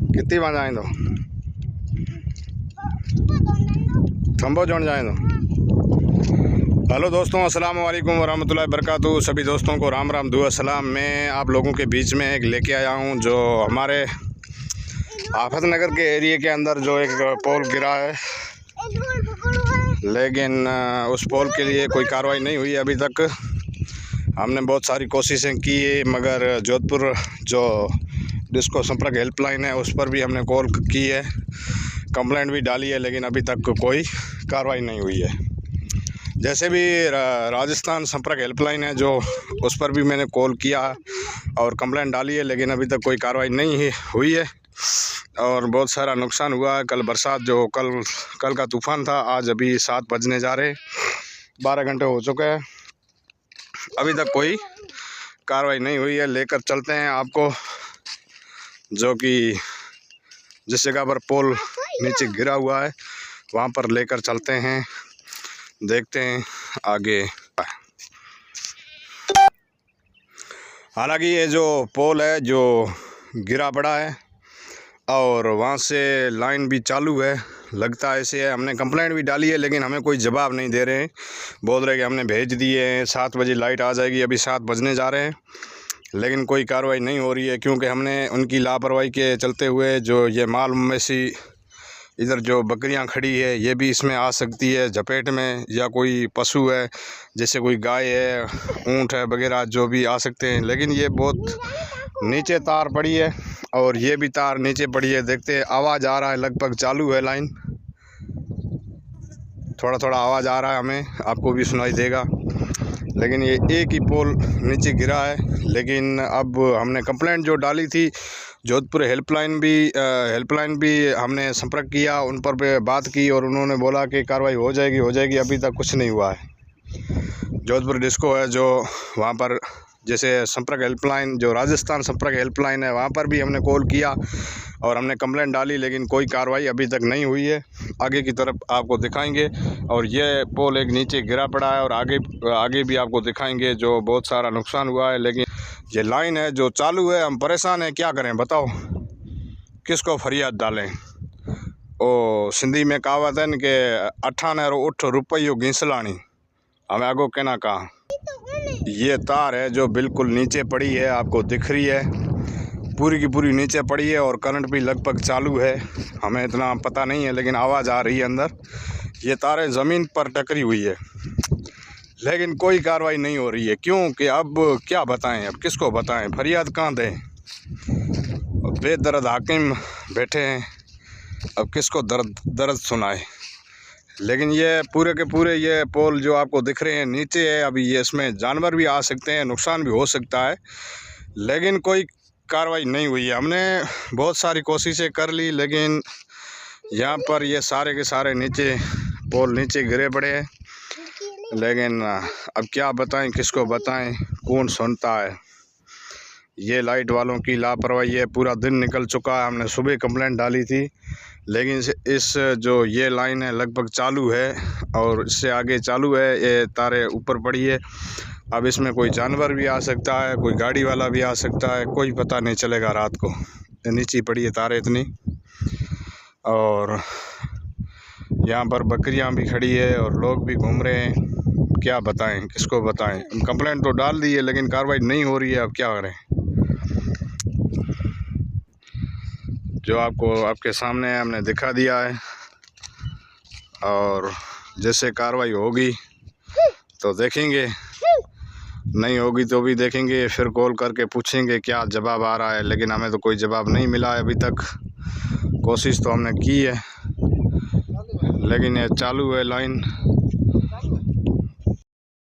कितनी बार जाए तो खंबो जोड़ जाए तो। हेलो दोस्तों, अस्सलाम वालेकुम वरहमतुल्लाहि वबरकातुहू। सभी दोस्तों को राम राम दुआ सलाम। मैं आप लोगों के बीच में एक लेके आया हूं जो हमारे आफत नगर के एरिया के अंदर जो एक पोल गिरा है, लेकिन उस पोल के लिए कोई कार्रवाई नहीं हुई अभी तक। हमने बहुत सारी कोशिशें की मगर जोधपुर जो डिस्को संपर्क हेल्पलाइन है उस पर भी हमने कॉल की है, कंप्लेंट भी डाली है, लेकिन अभी तक कोई कार्रवाई नहीं हुई है। जैसे भी राजस्थान संपर्क हेल्पलाइन है जो उस पर भी मैंने कॉल किया और कंप्लेंट डाली है, लेकिन अभी तक कोई कार्रवाई नहीं हुई है और बहुत सारा नुकसान हुआ है। कल बरसात जो कल का तूफ़ान था, आज अभी 7 बजने जा रहे, 12 घंटे हो चुके हैं, अभी तक कोई कार्रवाई नहीं हुई है। लेकर चलते हैं आपको, जो कि जिस जगह पर पोल नीचे गिरा हुआ है वहाँ पर लेकर चलते हैं, देखते हैं आगे। हालांकि ये जो पोल है जो गिरा पड़ा है और वहाँ से लाइन भी चालू है, लगता है ऐसे है। हमने कंप्लेंट भी डाली है लेकिन हमें कोई जवाब नहीं दे रहे हैं। बोल रहे कि हमने भेज दिए हैं, 7 बजे लाइट आ जाएगी, अभी 7 बजने जा रहे हैं, लेकिन कोई कार्रवाई नहीं हो रही है। क्योंकि हमने उनकी लापरवाही के चलते हुए जो ये माल मवेशी इधर जो बकरियां खड़ी है ये भी इसमें आ सकती है झपेट में, या कोई पशु है जैसे कोई गाय है, ऊँट है वगैरह, जो भी आ सकते हैं। लेकिन ये बहुत नीचे तार पड़ी है और ये भी तार नीचे पड़ी है। देखते हैं, आवाज़ आ रहा है, लगभग चालू है लाइन, थोड़ा थोड़ा आवाज़ आ रहा है, हमें आपको भी सुनाई देगा। लेकिन ये एक ही पोल नीचे गिरा है। लेकिन अब हमने कंप्लेंट जो डाली थी जोधपुर हेल्पलाइन भी हमने संपर्क किया, उन पर बात की और उन्होंने बोला कि कार्रवाई हो जाएगी। अभी तक कुछ नहीं हुआ है। जोधपुर डिस्को है जो वहाँ पर, जैसे संपर्क हेल्पलाइन जो राजस्थान संपर्क हेल्पलाइन है, वहाँ पर भी हमने कॉल किया और हमने कंप्लेंट डाली, लेकिन कोई कार्रवाई अभी तक नहीं हुई है। आगे की तरफ आपको दिखाएंगे और ये पोल एक नीचे गिरा पड़ा है और आगे भी आपको दिखाएंगे जो बहुत सारा नुकसान हुआ है। लेकिन ये लाइन है जो चालू है, हम परेशान हैं, क्या करें बताओ, किसको फरियाद डालें। ओ सिंधी में कहावत है न कि 98 उठ रुपयो घिसलानी, हमें आगो कहना कहा। ये तार है जो बिल्कुल नीचे पड़ी है, आपको दिख रही है, पूरी की पूरी नीचे पड़ी है और करंट भी लगभग चालू है। हमें इतना पता नहीं है लेकिन आवाज़ आ रही है अंदर। ये तारें ज़मीन पर टकरी हुई है लेकिन कोई कार्रवाई नहीं हो रही है। क्योंकि अब क्या बताएं, अब किसको बताएं, फरियाद कहाँ दें। बेदर्द हाकिम बैठे हैं, अब किसको दर्द सुनाए। लेकिन ये पूरे के पूरे ये पोल जो आपको दिख रहे हैं नीचे है, अभी ये इसमें जानवर भी आ सकते हैं, नुकसान भी हो सकता है, लेकिन कोई कार्रवाई नहीं हुई है। हमने बहुत सारी कोशिशें कर ली, लेकिन यहाँ पर ये सारे के सारे नीचे पोल नीचे गिरे पड़े हैं। लेकिन अब क्या बताएं, किसको बताएं, कौन सुनता है। ये लाइट वालों की लापरवाही है, पूरा दिन निकल चुका है। हमने सुबह कंप्लेंट डाली थी, लेकिन इस जो ये लाइन है लगभग चालू है और इससे आगे चालू है, ये तारे ऊपर पड़ी है। अब इसमें कोई जानवर भी आ सकता है, कोई गाड़ी वाला भी आ सकता है, कोई पता नहीं चलेगा रात को। नीचे पड़ी है तारे इतनी, और यहाँ पर बकरियाँ भी खड़ी है और लोग भी घूम रहे हैं। क्या बताएं, किसको बताएं। हम कंप्लेंट तो डाल दी है लेकिन कार्रवाई नहीं हो रही है, अब क्या करें। जो आपको आपके सामने हमने दिखा दिया है, और जैसे कार्रवाई होगी तो देखेंगे, नहीं होगी तो भी देखेंगे, फिर कॉल करके पूछेंगे क्या जवाब आ रहा है। लेकिन हमें तो कोई जवाब नहीं मिला है अभी तक। कोशिश तो हमने की है लेकिन ये चालू है लाइन।